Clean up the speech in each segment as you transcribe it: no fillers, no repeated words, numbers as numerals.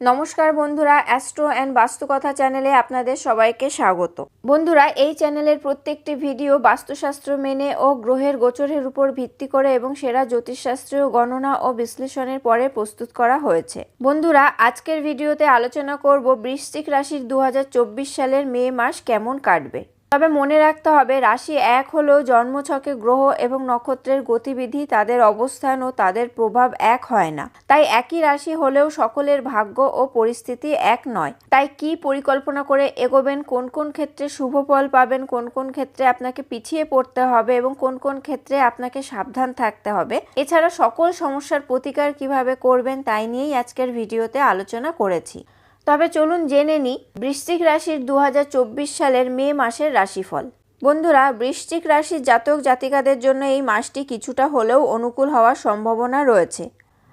নমস্কার বন্ধুরা, astro and বাস্তুকথা চ্যানেলে আপনাদের সবাইকে স্বাগত। বন্ধুরা, এই চ্যানেলের প্রত্যেকটি ভিডিও বাস্তুশাস্ত্র মেনে ও গ্রহের গোচরের উপর ভিত্তি করে এবং সেরা জ্যোতিষশাস্ত্রীয় গণনা ও বিশ্লেষণের পরে প্রস্তুত করা হয়েছে। বন্ধুরা, আজকের ভিডিওতে আলোচনা করব বৃশ্চিক রাশির 2024 সালের মে মাস কেমন কাটবে। তবে মনে রাখতে হবে, রাশি এক হলেও জন্মছকে গ্রহ এবং নক্ষত্রের গতিবিধি, তাদের অবস্থান ও তাদের প্রভাব এক হয় না। তাই একই রাশি হলেও সকলের ভাগ্য ও পরিস্থিতি এক নয়। তাই কি পরিকল্পনা করে এগোবেন, কোন কোন ক্ষেত্রে শুভ ফল পাবেন, কোন কোন ক্ষেত্রে আপনাকে পিছিয়ে পড়তে হবে এবং কোন কোন ক্ষেত্রে আপনাকে সাবধান থাকতে হবে, এছাড়া সকল সমস্যার প্রতিকার কিভাবে করবেন, তাই নিয়েই আজকের ভিডিওতে আলোচনা করেছি। তবে চলুন জেনে নিই বৃশ্চিক রাশির 2024 সালের মে মাসের রাশিফল। বন্ধুরা, বৃশ্চিক রাশির জাতক জাতিকাদের জন্য এই মাসটি কিছুটা হলেও অনুকূল হওয়ার সম্ভাবনা রয়েছে।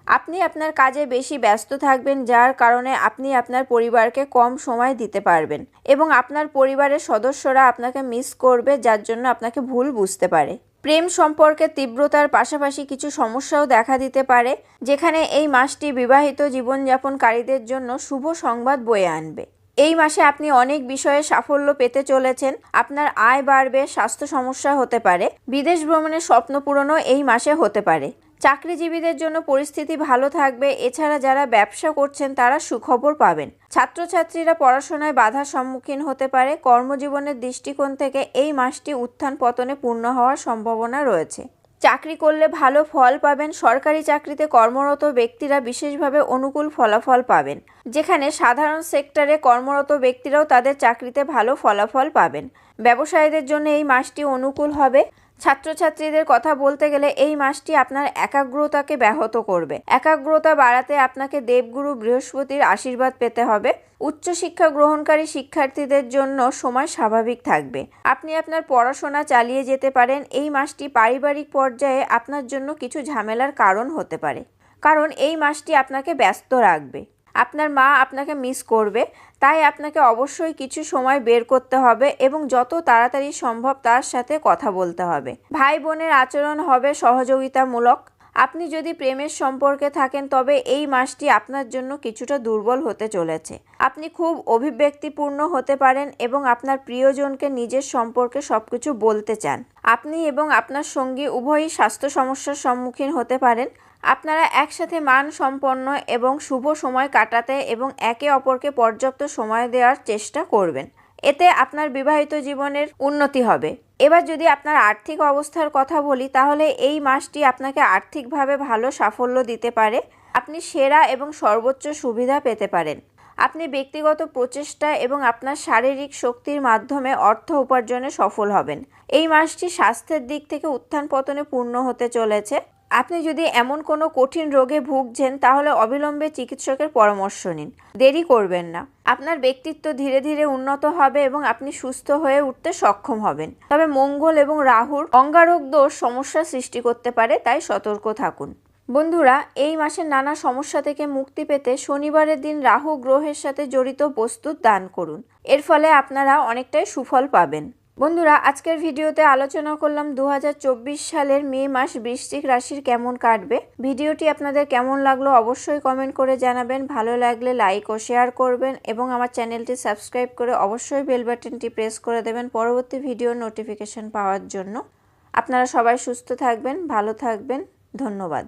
আপনি আপনার কাজে বেশি ব্যস্ত থাকবেন, যার কারণে আপনি আপনার পরিবারকে কম সময় দিতে পারবেন এবং আপনার পরিবারের সদস্যরা আপনাকে মিস করবে, যার জন্য আপনাকে ভুল বুঝতে পারে। প্রেম সম্পর্কে তীব্রতার পাশাপাশি কিছু সমস্যাও দেখা দিতে পারে, যেখানে এই মাসটি বিবাহিত জীবনযাপনকারীদের জন্য শুভ সংবাদ বয়ে আনবে। এই মাসে আপনি অনেক বিষয়ে সাফল্য পেতে চলেছেন। আপনার আয় বাড়বে, স্বাস্থ্য সমস্যা হতে পারে, বিদেশ ভ্রমণের স্বপ্ন পূরণও এই মাসে হতে পারে। চাকরিজীবীদের জন্য পরিস্থিতি ভালো থাকবে। এছাড়া যারা ব্যবসা করছেন তারা সুখবর পাবেন। ছাত্রছাত্রীরা পড়াশোনায় বাধার সম্মুখীন হতে পারে। কর্মজীবনের দৃষ্টিকোণ থেকে এই মাসটি উত্থান পতনে পূর্ণ হওয়ার সম্ভাবনা রয়েছে। চাকরি করলে ভালো ফল পাবেন। সরকারি চাকরিতে কর্মরত ব্যক্তিরা বিশেষভাবে অনুকূল ফলাফল পাবেন, যেখানে সাধারণ সেক্টরে কর্মরত ব্যক্তিরাও তাদের চাকরিতে ভালো ফলাফল পাবেন। ব্যবসায়ীদের জন্য এই মাসটি অনুকূল হবে। ছাত্রছাত্রীদের কথা বলতে গেলে এই মাসটি আপনার একাগ্রতাকে ব্যাহত করবে। একাগ্রতা বাড়াতে আপনাকে দেবগুরু বৃহস্পতির আশীর্বাদ পেতে হবে। উচ্চশিক্ষা গ্রহণকারী শিক্ষার্থীদের জন্য সময় স্বাভাবিক থাকবে। আপনি আপনার পড়াশোনা চালিয়ে যেতে পারেন। এই মাসটি পারিবারিক পর্যায়ে আপনার জন্য কিছু ঝামেলার কারণ হতে পারে, কারণ এই মাসটি আপনাকে ব্যস্ত রাখবে। আপনার মা আপনাকে মিস করবে, তাই আপনাকে অবশ্যই কিছু সময় বের করতে হবে এবং যত তাড়াতাড়ি সম্ভব তার সাথে কথা বলতে হবে। ভাই বোনের আচরণ হবে সহযোগিতামূলক। আপনি যদি প্রেমের সম্পর্কে থাকেন তবে এই মাসটি আপনার জন্য কিছুটা দুর্বল হতে চলেছে। আপনি খুব অভিব্যক্তিপূর্ণ হতে পারেন এবং আপনার প্রিয়জনকে নিজের সম্পর্কে সবকিছু বলতে চান। আপনি এবং আপনার সঙ্গী উভয়ই স্বাস্থ্য সমস্যার সম্মুখীন হতে পারেন। আপনারা একসাথে মানসম্পন্ন এবং শুভ সময় কাটাতে এবং একে অপরকে পর্যাপ্ত সময় দেওয়ার চেষ্টা করবেন। এতে আপনার বিবাহিত জীবনের উন্নতি হবে। এবার যদি আপনার আর্থিক অবস্থার কথা বলি, তাহলে এই মাসটি আপনাকে আর্থিকভাবে ভালো সাফল্য দিতে পারে। আপনি সেরা এবং সর্বোচ্চ সুবিধা পেতে পারেন। আপনি ব্যক্তিগত প্রচেষ্টা এবং আপনার শারীরিক শক্তির মাধ্যমে অর্থ উপার্জনে সফল হবেন। এই মাসটি স্বাস্থ্যের দিক থেকে উত্থান পতনে পূর্ণ হতে চলেছে। আপনি যদি এমন কোনো কঠিন রোগে ভুগছেন, তাহলে অবিলম্বে চিকিৎসকের পরামর্শ নিন, দেরি করবেন না। আপনার ব্যক্তিত্ব ধীরে ধীরে উন্নত হবে এবং আপনি সুস্থ হয়ে উঠতে সক্ষম হবেন। তবে মঙ্গল এবং রাহুর অঙ্গারক দোষ সমস্যা সৃষ্টি করতে পারে, তাই সতর্ক থাকুন। বন্ধুরা, এই মাসের নানা সমস্যা থেকে মুক্তি পেতে শনিবারের দিন রাহু গ্রহের সাথে জড়িত বস্তু দান করুন। এর ফলে আপনারা অনেকটাই সুফল পাবেন। বন্ধুরা, আজকের ভিডিওতে আলোচনা করলাম 2024 সালের মে মাস বৃশ্চিক রাশির কেমন কাটবে। ভিডিওটি আপনাদের কেমন লাগলো অবশ্যই কমেন্ট করে জানাবেন। ভালো লাগলে লাইক ও শেয়ার করবেন এবং আমার চ্যানেলটি সাবস্ক্রাইব করে অবশ্যই বেল বাটনটি প্রেস করে দেবেন পরবর্তী ভিডিওর নোটিফিকেশন পাওয়ার জন্য। আপনারা সবাই সুস্থ থাকবেন, ভালো থাকবেন। ধন্যবাদ।